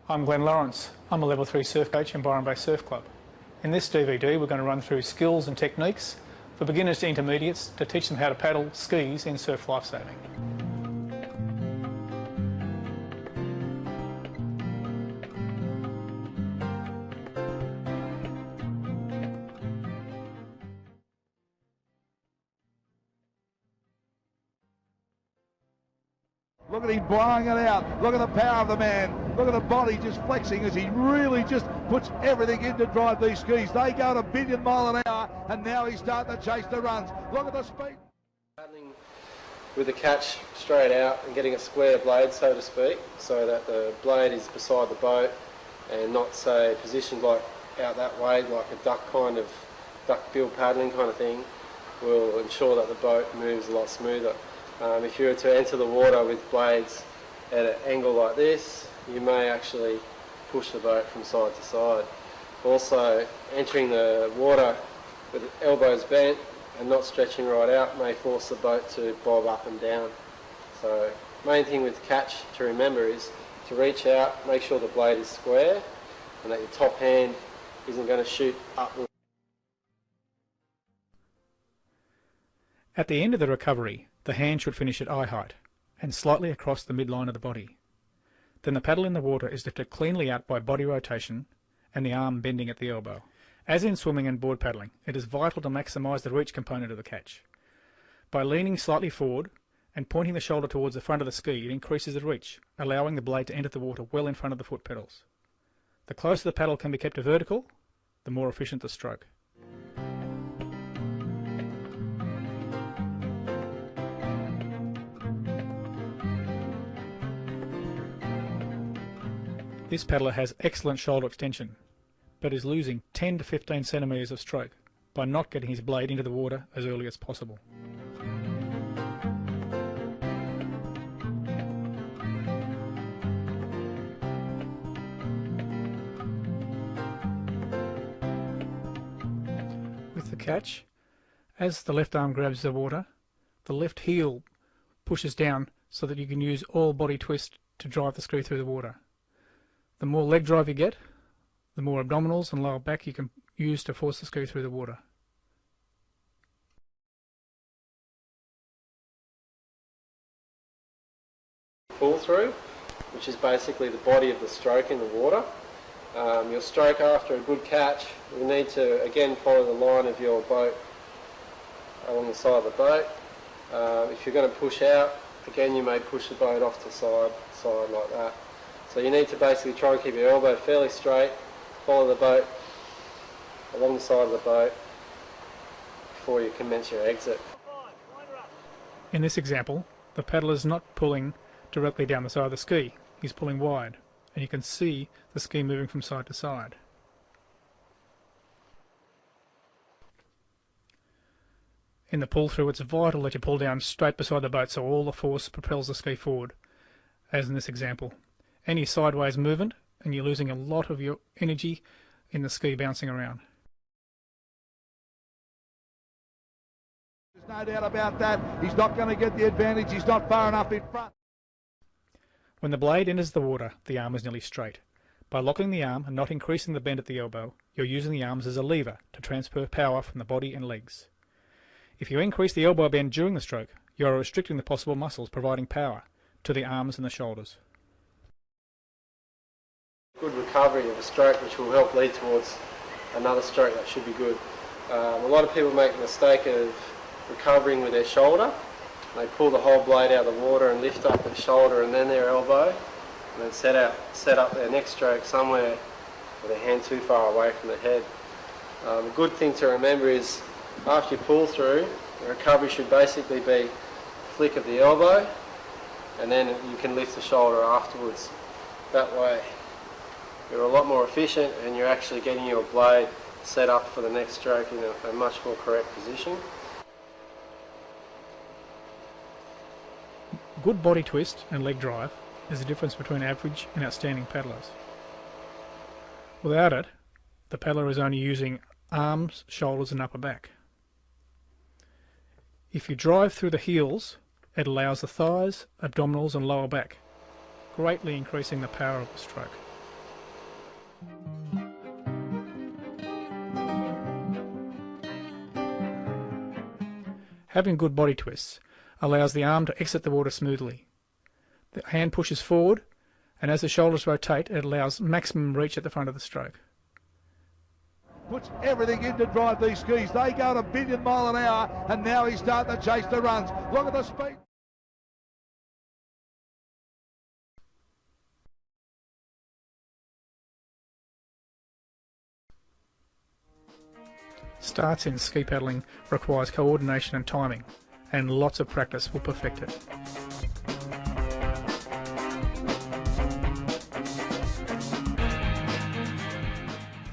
I'm Glenn Lawrence. I'm a Level 3 surf coach in Byron Bay Surf Club. In this DVD we're going to run through skills and techniques for beginners to intermediates to teach them how to paddle skis in surf lifesaving. Look at him blowing it out. Look at the power of the man. Look at the body just flexing as he really just puts everything in to drive these skis. They go at a billion mile an hour, and now he's starting to chase the runs. Look at the speed. Paddling with the catch straight out and getting a square blade, so to speak, so that the blade is beside the boat and not, say, positioned like out that way, like a duck-bill paddling kind of thing, will ensure that the boat moves a lot smoother. If you were to enter the water with blades at an angle like this, you may actually push the boat from side to side. Also, entering the water with elbows bent and not stretching right out may force the boat to bob up and down. So, main thing with catch to remember is to reach out, make sure the blade is square and that your top hand isn't going to shoot upwards. At the end of the recovery, the hand should finish at eye height and slightly across the midline of the body. Then the paddle in the water is lifted cleanly out by body rotation and the arm bending at the elbow. As in swimming and board paddling, it is vital to maximise the reach component of the catch. By leaning slightly forward and pointing the shoulder towards the front of the ski, it increases the reach, allowing the blade to enter the water well in front of the foot pedals. The closer the paddle can be kept to vertical, the more efficient the stroke. This paddler has excellent shoulder extension, but is losing 10 to 15 centimetres of stroke by not getting his blade into the water as early as possible. With the catch, as the left arm grabs the water, the left heel pushes down so that you can use all body twist to drive the ski through the water. The more leg drive you get, the more abdominals and lower back you can use to force the ski through the water. Pull through, which is basically the body of the stroke in the water. Your stroke after a good catch, you need to again follow the line of your boat along the side of the boat. If you're going to push out, again you may push the boat off to side like that. So you need to basically try and keep your elbow fairly straight, follow the boat along the side of the boat before you commence your exit. In this example, the paddler is not pulling directly down the side of the ski, he's pulling wide, and you can see the ski moving from side to side. In the pull through, it's vital that you pull down straight beside the boat so all the force propels the ski forward, as in this example. Any sideways movement and you're losing a lot of your energy in the ski bouncing around. There's no doubt about that. He's not going to get the advantage. He's not far enough in front. When the blade enters the water, the arm is nearly straight. By locking the arm and not increasing the bend at the elbow, you're using the arms as a lever to transfer power from the body and legs. If you increase the elbow bend during the stroke, you are restricting the possible muscles providing power to the arms and the shoulders. Good recovery of a stroke which will help lead towards another stroke that should be good. A lot of people make the mistake of recovering with their shoulder. They pull the whole blade out of the water and lift up their shoulder and then their elbow and then set up their next stroke somewhere with their hand too far away from the head. A good thing to remember is after you pull through, the recovery should basically be a flick of the elbow and then you can lift the shoulder afterwards. That way you're a lot more efficient and you're actually getting your blade set up for the next stroke in a much more correct position. Good body twist and leg drive is the difference between average and outstanding paddlers. Without it, the paddler is only using arms, shoulders and upper back. If you drive through the heels, it allows the thighs, abdominals and lower back, greatly increasing the power of the stroke. Having good body twists allows the arm to exit the water smoothly. The hand pushes forward, and as the shoulders rotate, it allows maximum reach at the front of the stroke. Puts everything in to drive these skis. They go at a billion mile an hour, and now he's starting to chase the runs. Look at the speed. Starts in ski paddling requires coordination and timing, and lots of practice will perfect it.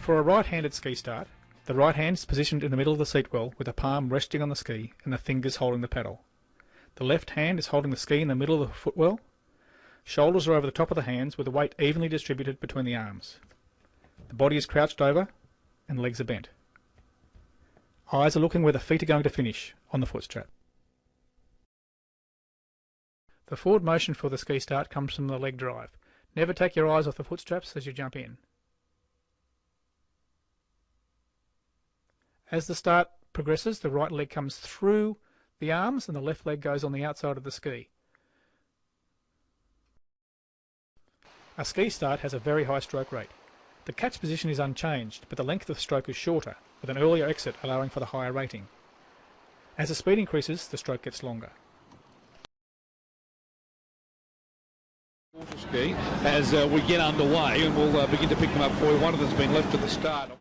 For a right-handed ski start, the right hand is positioned in the middle of the seat well with the palm resting on the ski and the fingers holding the paddle. The left hand is holding the ski in the middle of the footwell. Shoulders are over the top of the hands with the weight evenly distributed between the arms. The body is crouched over and legs are bent. Eyes are looking where the feet are going to finish, on the foot strap. The forward motion for the ski start comes from the leg drive. Never take your eyes off the foot straps as you jump in. As the start progresses, the right leg comes through the arms and the left leg goes on the outside of the ski. A ski start has a very high stroke rate. The catch position is unchanged, but the length of the stroke is shorter, with an earlier exit allowing for the higher rating. As the speed increases, the stroke gets longer. Ski as we get underway, and we'll begin to pick them up for you. One of them's been left at the start.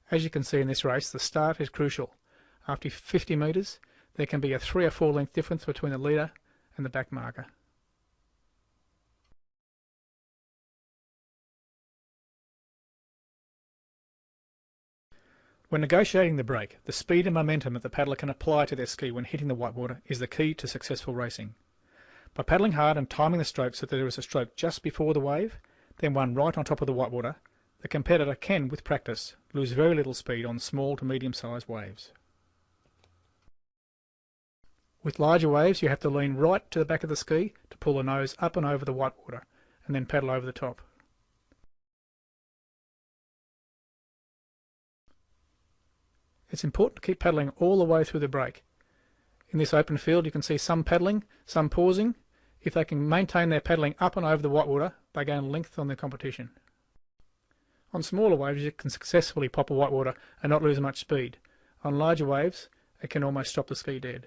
As you can see in this race, the start is crucial. After 50 metres, there can be a 3 or 4 length difference between the leader and the back marker. When negotiating the break, the speed and momentum that the paddler can apply to their ski when hitting the whitewater is the key to successful racing. By paddling hard and timing the stroke so that there is a stroke just before the wave, then one right on top of the whitewater, the competitor can, with practice, lose very little speed on small to medium-sized waves. With larger waves, you have to lean right to the back of the ski to pull the nose up and over the whitewater, and then paddle over the top. It's important to keep paddling all the way through the break. In this open field, you can see some paddling, some pausing. If they can maintain their paddling up and over the whitewater, they gain length on the competition. On smaller waves, you can successfully pop a whitewater and not lose much speed. On larger waves, it can almost stop the ski dead.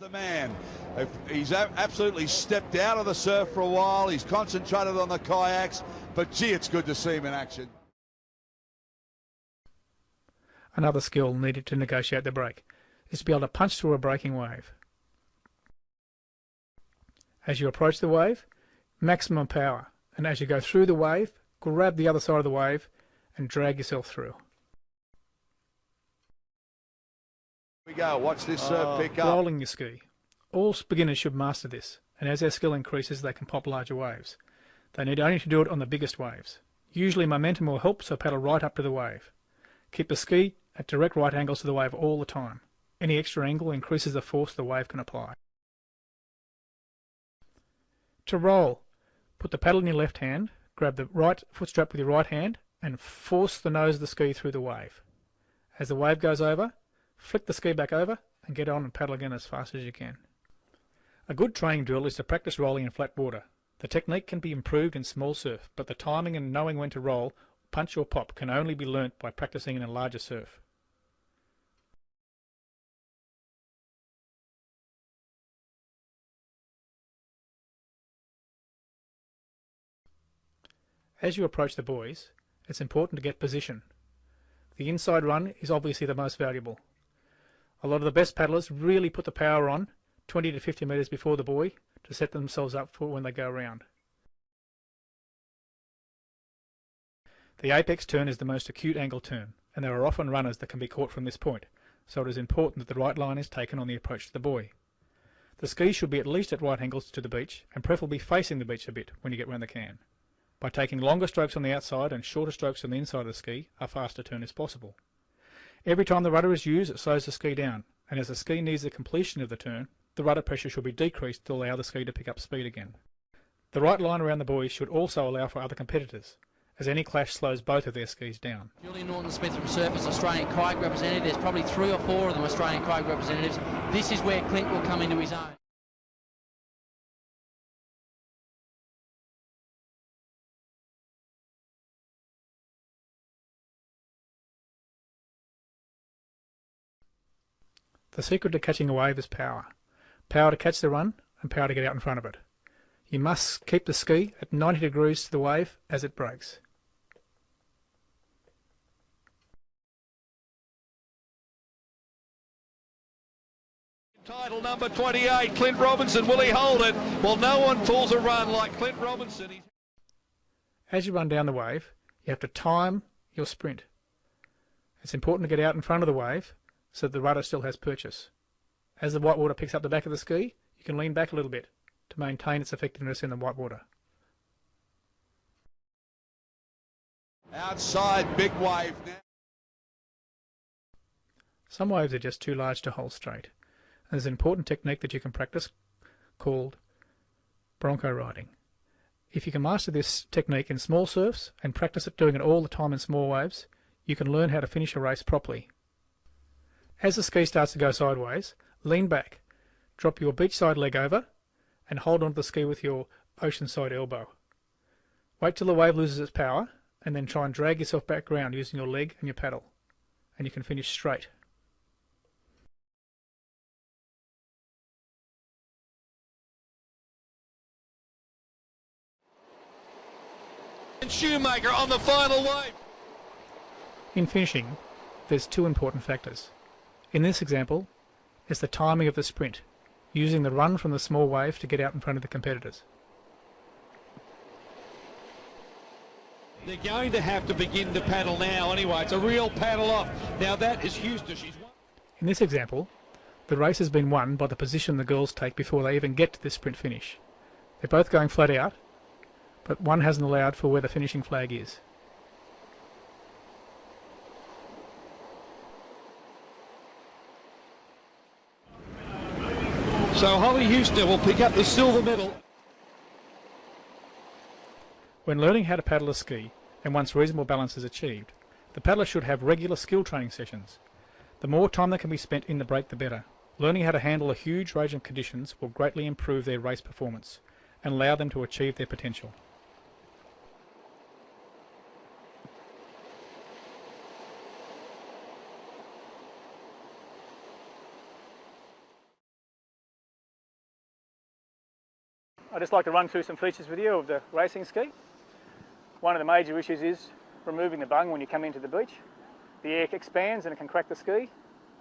The man, he's absolutely stepped out of the surf for a while. He's concentrated on the kayaks, but gee, it's good to see him in action. Another skill needed to negotiate the break is to be able to punch through a breaking wave. As you approach the wave, maximum power, and as you go through the wave, grab the other side of the wave and drag yourself through. Here we go, watch this surf pick up. Rolling your ski. All beginners should master this, and as their skill increases, they can pop larger waves. They need only to do it on the biggest waves. Usually momentum will help, so paddle right up to the wave. Keep the ski at direct right angles to the wave all the time. Any extra angle increases the force the wave can apply. To roll, put the paddle in your left hand, grab the right foot strap with your right hand and force the nose of the ski through the wave. As the wave goes over, flick the ski back over and get on and paddle again as fast as you can. A good training drill is to practice rolling in flat water. The technique can be improved in small surf, but the timing and knowing when to roll, punch or pop can only be learnt by practicing in a larger surf. As you approach the buoys, it's important to get position. The inside run is obviously the most valuable. A lot of the best paddlers really put the power on 20 to 50 metres before the buoy to set themselves up for when they go around. The apex turn is the most acute angle turn, and there are often runners that can be caught from this point, so it is important that the right line is taken on the approach to the buoy. The skis should be at least at right angles to the beach, and preferably facing the beach a bit when you get round the can. By taking longer strokes on the outside and shorter strokes on the inside of the ski, a faster turn is possible. Every time the rudder is used, it slows the ski down, and as the ski nears the completion of the turn, the rudder pressure should be decreased to allow the ski to pick up speed again. The right line around the buoys should also allow for other competitors. as any clash slows both of their skis down. Julian Norton-Smith from Surface Australian Kayak representative. There's probably 3 or 4 of them Australian Kayak representatives. This is where Clint will come into his own. The secret to catching a wave is power. Power to catch the run and power to get out in front of it. You must keep the ski at 90 degrees to the wave as it breaks. Title number 28, Clint Robinson. Will he hold it? Well, no one pulls a run like Clint Robinson. As you run down the wave, you have to time your sprint. It's important to get out in front of the wave so that the rudder still has purchase. As the white water picks up the back of the ski, you can lean back a little bit to maintain its effectiveness in the white water. Outside, big wave now. Some waves are just too large to hold straight. And there's an important technique that you can practice called bronco riding. If you can master this technique in small surfs and practice it doing it all the time in small waves, you can learn how to finish a race properly. As the ski starts to go sideways, lean back, drop your beachside leg over and hold onto the ski with your oceanside elbow. Wait till the wave loses its power and then try and drag yourself back round using your leg and your paddle, and you can finish straight. And Shoemaker on the final wave. In finishing, there's 2 important factors. In this example, it's the timing of the sprint, using the run from the small wave to get out in front of the competitors. They're going to have to begin to paddle now anyway. It's a real paddle off. Now that is Houston. She's won. In this example, the race has been won by the position the girls take before they even get to the sprint finish. They're both going flat out, but one hasn't allowed for where the finishing flag is. So Holly Houston will pick up the silver medal. When learning how to paddle a ski, and once reasonable balance is achieved, the paddler should have regular skill training sessions. The more time that can be spent in the break, the better. Learning how to handle a huge range of conditions will greatly improve their race performance and allow them to achieve their potential. I'd just like to run through some features with you of the racing ski. One of the major issues is removing the bung when you come into the beach. The air expands and it can crack the ski.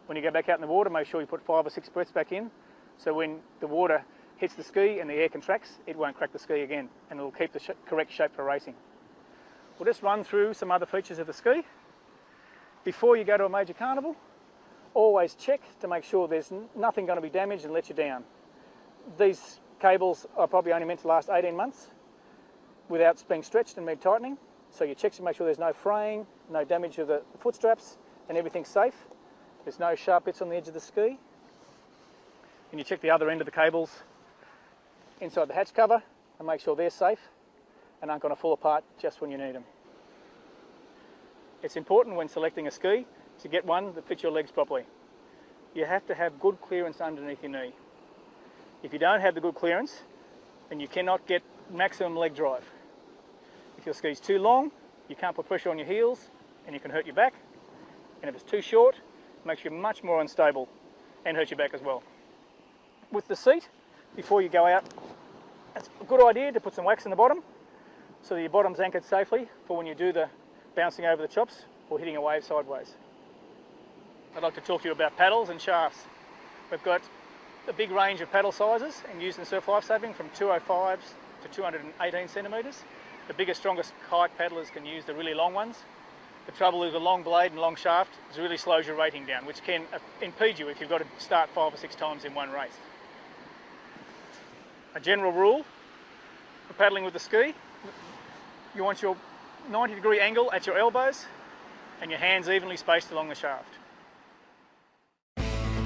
When you go back out in the water, make sure you put 5 or 6 breaths back in, so when the water hits the ski and the air contracts, it won't crack the ski again, and it will keep the correct shape for racing. We'll just run through some other features of the ski. Before you go to a major carnival, always check to make sure there's nothing going to be damaged and let you down. These cables are probably only meant to last 18 months without being stretched and tightening. So you check to make sure there's no fraying, no damage of the foot straps, and everything's safe. There's no sharp bits on the edge of the ski. And you check the other end of the cables inside the hatch cover and make sure they're safe and aren't going to fall apart just when you need them. It's important when selecting a ski to get one that fits your legs properly. You have to have good clearance underneath your knee. If you don't have the good clearance, then you cannot get maximum leg drive. If your ski's too long, you can't put pressure on your heels and you can hurt your back. And if it's too short, it makes you much more unstable and hurt your back as well. With the seat, before you go out, it's a good idea to put some wax in the bottom so that your bottom's anchored safely for when you do the bouncing over the chops or hitting a wave sideways. I'd like to talk to you about paddles and shafts. We've got a big range of paddle sizes and used in surf lifesaving from 205s to 218 centimetres. The biggest, strongest kayak paddlers can use the really long ones. The trouble with a long blade and long shaft is it really slows your rating down, which can impede you if you've got to start 5 or 6 times in one race. A general rule for paddling with the ski, you want your 90-degree angle at your elbows and your hands evenly spaced along the shaft.